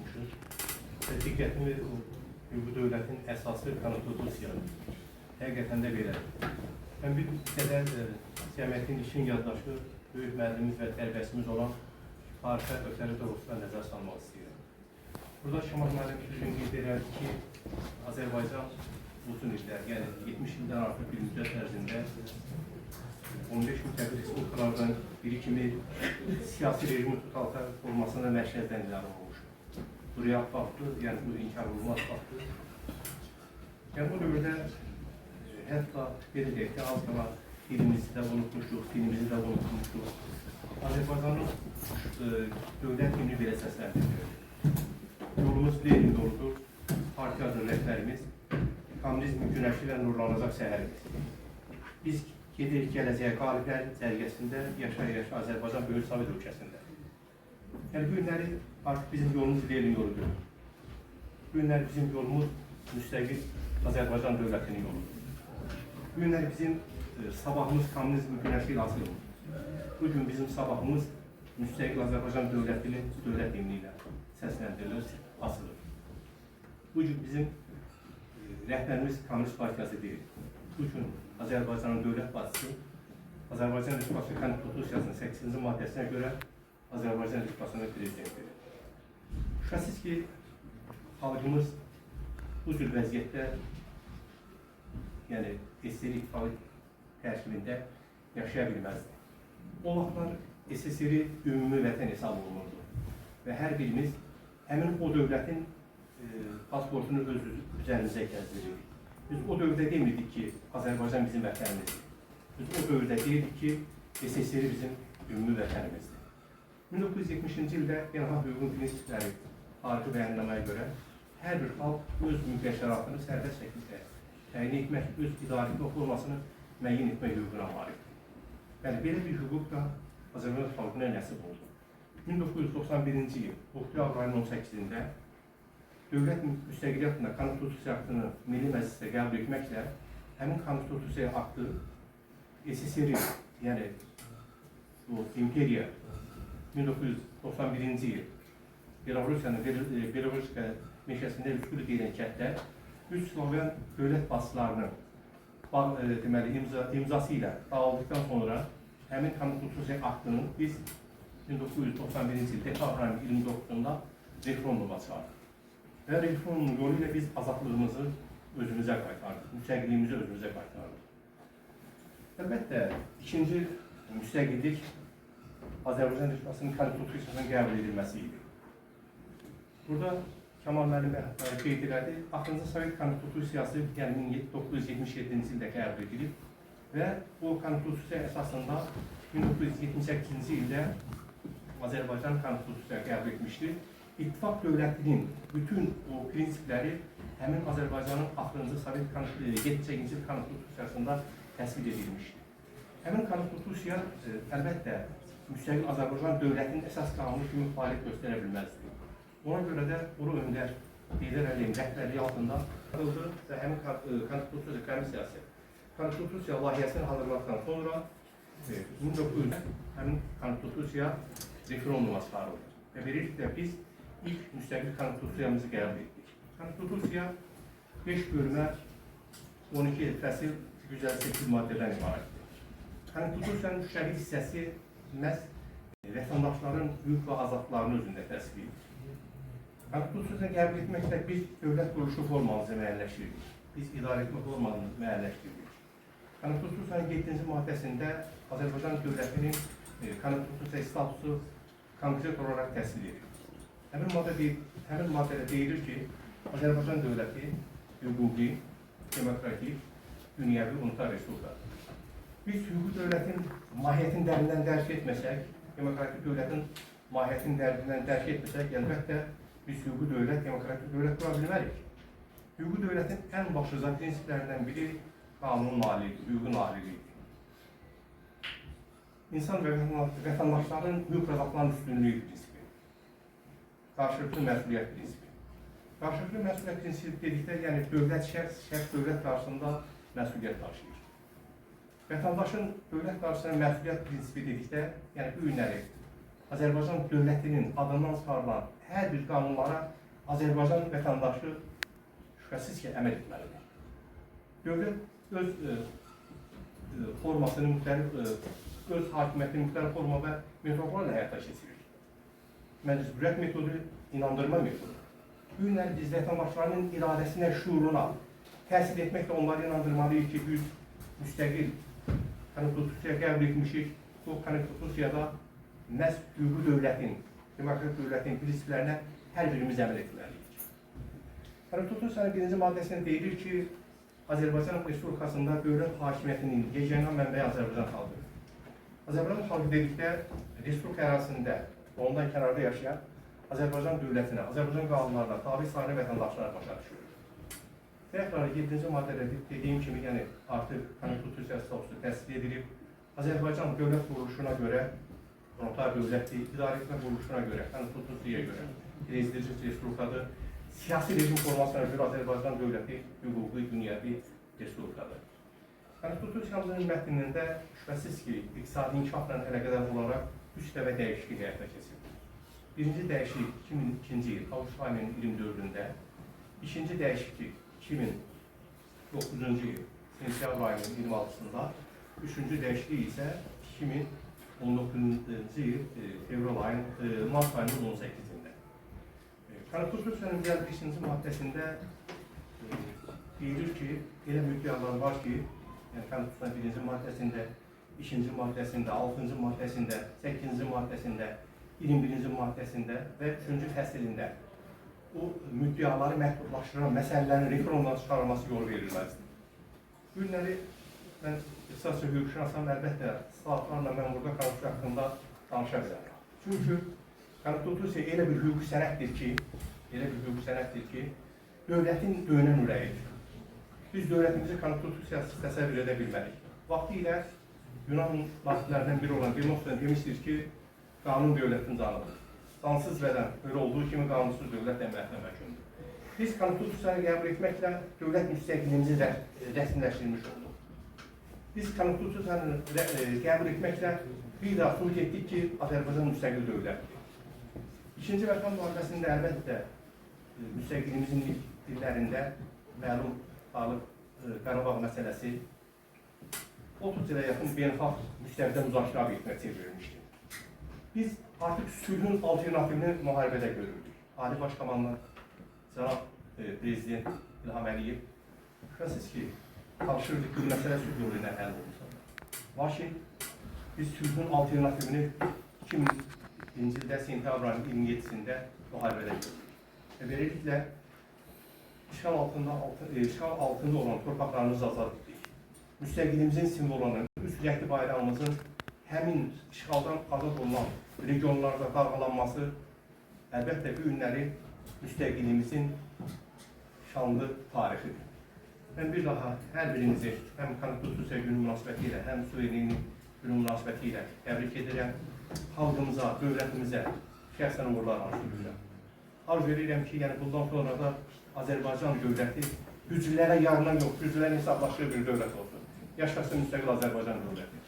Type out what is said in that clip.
oluşmuşuz. Və diqqətimi bu dövlətin əsası konstitusiyadır. Həqiqətən də belədir. Mən bir qədər cəmiyyətin işin yaddaşı, böyük müəllimimiz və tərbiyəsimiz olan tarixə ötəri doğrultusunda nəzər salmaq istəyirəm. Burada Şamal müəllim düzgün qeyd edirdi ki, Azərbaycan uzun illər, yəni 70 ildən artıq bir müddət ərzində 15 müttəfiq respublikalardan biri kimi siyasi rejimin totalitar formasında mərkəzdən idarə olmuşdur. Bu real faktdır, yəni bu inkar olunmaz faktdır. Yəni bu dövrdə hətta belə deyək ki, az qala dilimizi də unutmuşduq, dilimizi də unutmuşduq. Azərbaycanın dövlət himni belə səsləndirir. Yolumuz Lenin yoludur, partiyadır rəhbərimiz, kommunizmin günəşi və nurlanacaq səhərimiz. Biz gedirik gələcəyə qaliblər cərgəsində yaşa-yaşa Azərbaycan böyük Sovet ölkəsində. Yəni bu günləri artıq bizim yolumuz Lenin yoludur. Bu günlər bizim yolumuz müstəqil Azərbaycan dövlətinin yoludur. Bu günlər bizim sabahımız kommunizm günəşi ilə asılır. Bu gün bizim sabahımız müstəqil Azərbaycan dövlətinin dövlət himni ilə səsləndirilir, asılır. Bu gün bizim rəhbərimiz Kommunist Partiyası deyil. Bu gün Azərbaycanın dövlət başçısı Azərbaycan Respublikası Konstitusiyasının 8-ci maddəsinə görə Azərbaycan Respublikasının prezidentidir. Şübhəsiz ki, xalqımız bu cür vəziyyətdə, yəni SSR İttifaqı tərkibində yaşaya bilməzdi. O vaxtlar SSR ümumi vətən hesab olunurdu və hər birimiz həmin o dövlətin pasportunu öz üzərimizə gəzdiririk. Biz o dövrdə demirdik ki, Azərbaycan bizim vətənimizdir. Biz o dövrdə deyirdik ki, SSR bizim ümumi vətənimizdir. 1970-ci ildə beynəlxalq hüququn prinsipləri tarixi bəyannamaya görə hər bir xalq öz müqəşşəratını sərbəst şəkildə təyin etmək, öz idarəetmə formasını müəyyən etmək hüququna malikdir. Yəni, belə bir hüquq da Azərbaycan xalqına nəsib oldu. 1991-ci il, oktyabr ayının 18-də Dövlət Müstəqillik haqqında Konstitusiya aktını Milli Məclisdə qəbul etməklə həmin Konstitusiya aktı SSR, yəni bu imperiya 1991-ci il Belarusiyanın Belarusiya meşəsində Üsküdü deyilən kənddə üç Sloven dövlət başçılarının imzası ilə dağıldıqdan sonra həmin Konstitusiya aktının biz 1991-ci il dekabr 29-da referenduma çağırdıq. Və referendum yolu ilə biz azadlığımızı özümüzə qaytardıq, müstəqilliyimizi özümüzə qaytardıq. Əlbəttə, ikinci müstəqillik Azərbaycan Respublikasının Konstitusiyasının qəbul edilməsi idi. Burada Kamal müəllim qeyd elədi, axırıncı Sovet Konstitusiyası, yəni 1977-ci ildə qəbul edilib və bu Konstitusiya əsasında 1978-ci ildə Azərbaycan Konstitusiyası qəbul etmişdir. İttifaq dövlətinin bütün o prinsipləri həmin Azərbaycanın axırıncı Sovet 78-ci il Konstitusiyasında təsvir edilmişdir. Həmin Konstitusiya əlbəttə müstəqil Azərbaycan dövlətinin əsas qanunu kimi fəaliyyət göstərə bilməzdir. Ona görə də Ulu Öndər Heydər Əliyevin rəhbərliyi altında qıldı və həmin Konstitusiya Komissiyası Konstitusiya layihəsini hazırladıqdan sonra 1900-də həmin Konstitusiya referenduma çıxarıldı. Və beləliklə biz ilk müstəqil Konstitusiyamızı qəbul etdik. Konstitusiya 5 bölmə 12 fəsil 158 maddədən ibarətdir. Konstitusiyanın şərhi hissəsi məhz vətəndaşların hüquq və azadlıqlarını özündə təsvir edir. Konstitusiyasını qəbul etməklə biz dövlət quruluşu formalımızı müəyyənləşdirdik. Biz idarəetmə formalımızı müəyyənləşdirdik. Konstitusiyanın 7-ci maddəsində Azərbaycan dövlətinin konstitusiya statusu konkret olaraq təsvir edilir. Həmin maddədə deyilir ki, Azərbaycan dövləti hüquqi, demokratik, dünyəvi unitar resurslardır. Biz hüquqi dövlətin mahiyyətini dərindən dərk etməsək, demokratik dövlətin mahiyyətini dərindən dərk etməsək, əlbəttə biz hüquqi dövlət, demokratik dövlət qura bilmərik. Hüquqi dövlətin ən başlıca prinsiplərindən biri qanunun naliqliyi, hüququn naliqliyidir. İnsan və vətəndaşların hüquq və azadlıqların üstünlüyü prinsipi. Qarşılıqlı məsuliyyət prinsipi. Qarşılıqlı məsuliyyət prinsipi dedikdə, yəni dövlət şəxs dövlət qarşısında məsuliyyət daşıyır. Vətəndaşın dövlət qarşısında məsuliyyət prinsipi dedikdə, yəni bu günləri Azərbaycan dövlətinin adından çıxarılan hər bir qanunlara Azərbaycan vətəndaşı şübhəsiz ki, əməl etməlidir. Dövlət öz formasını müxtəlif, öz hakimiyyətini müxtəlif forma və metodlarla həyata keçirir. Məcburiyyət metodu, inandırma metodu. Bu günləri biz vətəndaşlarının iradəsinə, şuuruna təsir etməklə onları inandırmalıyıq ki, biz müstəqil konstitusiyaya qəbul etmişik. Bu konstitusiyada məhz hüquqi dövlətin, demokratik dövlətin prinsiplərinə hər birimiz əməl etməliyik. Konstitusiyanın 1-ci maddəsində deyilir ki, Azərbaycan Respublikasında dövlət hakimiyyətinin yeganə mənbəyi Azərbaycan xalqıdır. Azərbaycan xalqı dedikdə Respublika ərazisində və ondan kənarda yaşayan Azərbaycan dövlətinə, Azərbaycan qanunlarına tabi sayılan vətəndaşlara başa düşür. Təkrar 7-ci maddədə dediyim kimi, yəni artıq konstitusiya statusu təsdiq edilib. Azərbaycan dövlət quruluşuna görə, notar dövlətdir, idarəetmə quruluşuna görə, konstitusiyaya görə, prezident respublikadır. Siyasi rejim formasına görə Azərbaycan dövləti hüquqi, dünyəvi respublikadır. Konstitusiyamızın mətnində şübhəsiz ki, iqtisadi inkişafla əlaqədar olaraq 3 dəfə dəyişiklik həyata keçirilir. Birinci dəyişiklik 2002-ci il Ağustos ayının 24-də, ikinci dəyişiklik 2009-cu il sentyabr ayının 26-sında, üçüncü dəyişiklik isə 2019-cu il fevral ayının, mart ayının 18-də. Konstitusiyanın 5-ci maddəsində deyilir ki, elə müddəalar var ki, yəni Konstitusiyanın 1-ci maddəsində, 2-ci maddəsində, 6-cı maddəsində, 8-ci maddəsində, 21-ci maddəsində və 3-cü fəslində o müddəaları məhdudlaşdıran məsələlərin referendumdan çıxarılması yolu verilməlidir. Bu günləri mən ixtisasca hüquqşünasam, əlbəttə, saatlarla mən burada konstitusiya haqqında danışa bilərəm. Çünki konstitusiya elə bir hüquqi sənəddir ki, dövlətin döyünən ürəyidir. Biz dövlətimizi konstitusiyasız təsəvvür edə bilmərik. Vaxtı ilə Yunan nazirlərindən biri olan Demosthenes demişdir ki, qanun dövlətin canıdır. Cansız bədən öyle olduğu kimi qanunsuz dövlət əməliyyatına məhkumdur. Biz konstitusiyanı qəbul etməklə dövlət müstəqilliyimizi rəsmiləşdirmiş olduq. Biz konstitusiyanı qəbul etməklə bir daha sübut etdik ki, Azərbaycan müstəqil dövlətdir. İkinci Vətən müharibəsində əlbəttə müstəqilliyimizin illərində məlum Qarabağ məsələsi 30 ilə yaxın beynəlxalq müstəvidə müzakirə obyektinə çevrilmişdir. Biz artıq sülhün alternativini müharibədə görürdük. Ali Baş Komandan cənab Prezident İlham Əliyev şübhəsiz ki, çalışırdık ki, məsələ sülh yolu ilə həll olunsun. Lakin biz sülhün alternativini 2000-ci ildə sentyabr ayının 27-sində müharibədə gördük. Beləliklə, işğal altında olan torpaqlarımızı azad etdik. Müstəqiliyimizin simvolu olan üç rəngli bayrağımızın həmin işğaldan azad olunan regionlarda dalğalanması əlbəttə bu günləri müstəqilliyimizin şanlı tarixidir. Mən bir daha hər birinizi həm konstitusiya günü münasibəti ilə, həm suverenlik günü münasibəti ilə təbrik edirəm. Xalqımıza, dövlətimizə şəxsən uğurlar arzu edirəm. Arzu edirəm ki, yəni bundan sonra da Azərbaycan dövləti güclülərə yarına yox, güclülərin hesablaşdığı bir dövlət olsun. Yaşasın müstəqil Azərbaycan dövləti.